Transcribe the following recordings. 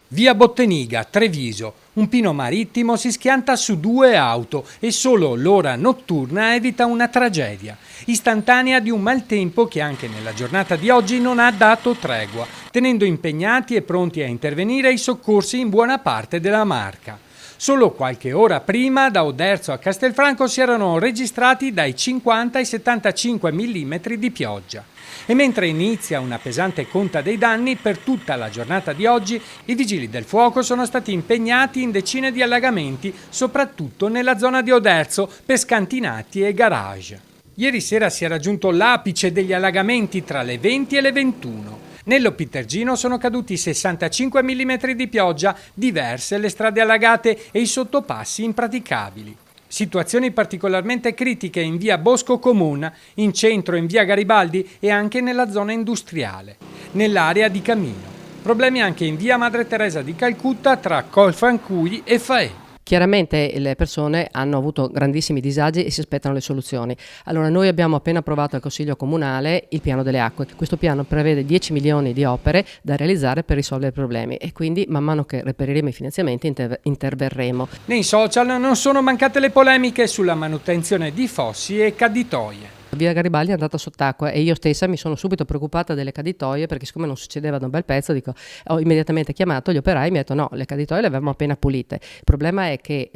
Via Botteniga, Treviso. Un pino marittimo si schianta su 2 auto e solo l'ora notturna evita una tragedia, istantanea di un maltempo che anche nella giornata di oggi non ha dato tregua, tenendo impegnati e pronti a intervenire i soccorsi in buona parte della Marca. Solo qualche ora prima da Oderzo a Castelfranco si erano registrati dai 50 ai 75 mm di pioggia. E mentre inizia una pesante conta dei danni, per tutta la giornata di oggi i vigili del fuoco sono stati impegnati in decine di allagamenti, soprattutto nella zona di Oderzo, per scantinati e garage. Ieri sera si è raggiunto l'apice degli allagamenti tra le 20 e le 21. Nello Pitergino sono caduti 65 mm di pioggia, diverse le strade allagate e i sottopassi impraticabili. Situazioni particolarmente critiche in via Bosco Comuna, in centro in via Garibaldi e anche nella zona industriale, nell'area di Camino. Problemi anche in via Madre Teresa di Calcutta tra Colfrancui e Faè. Chiaramente le persone hanno avuto grandissimi disagi e si aspettano le soluzioni. Allora noi abbiamo appena approvato al Consiglio Comunale il piano delle acque. Questo piano prevede 10 milioni di opere da realizzare per risolvere i problemi e quindi man mano che reperiremo i finanziamenti interverremo. Nei social non sono mancate le polemiche sulla manutenzione di fossi e caditoie. Via Garibaldi è andata sott'acqua e io stessa mi sono subito preoccupata delle caditoie perché siccome non succedeva da un bel pezzo ho immediatamente chiamato gli operai e mi ha detto no, le caditoie le avevamo appena pulite. Il problema è che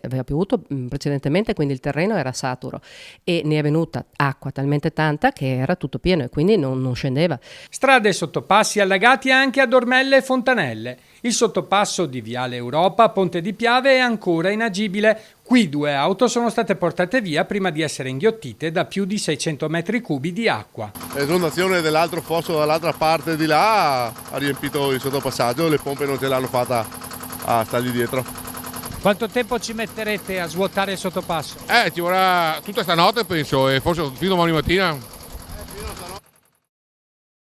aveva piovuto precedentemente, quindi il terreno era saturo e ne è venuta acqua talmente tanta che era tutto pieno e quindi non scendeva. Strade e sottopassi allagati anche a Dormelle e Fontanelle. Il sottopasso di Viale Europa, Ponte di Piave, è ancora inagibile. Qui 2 auto sono state portate via prima di essere inghiottite da più di 600 metri cubi di acqua. L'esondazione dell'altro fosso dall'altra parte di là ha riempito il sottopassaggio, le pompe non ce l'hanno fatta a stargli dietro. Quanto tempo ci metterete a svuotare il sottopasso? Ci vorrà tutta stanotte penso e forse fino a domani mattina.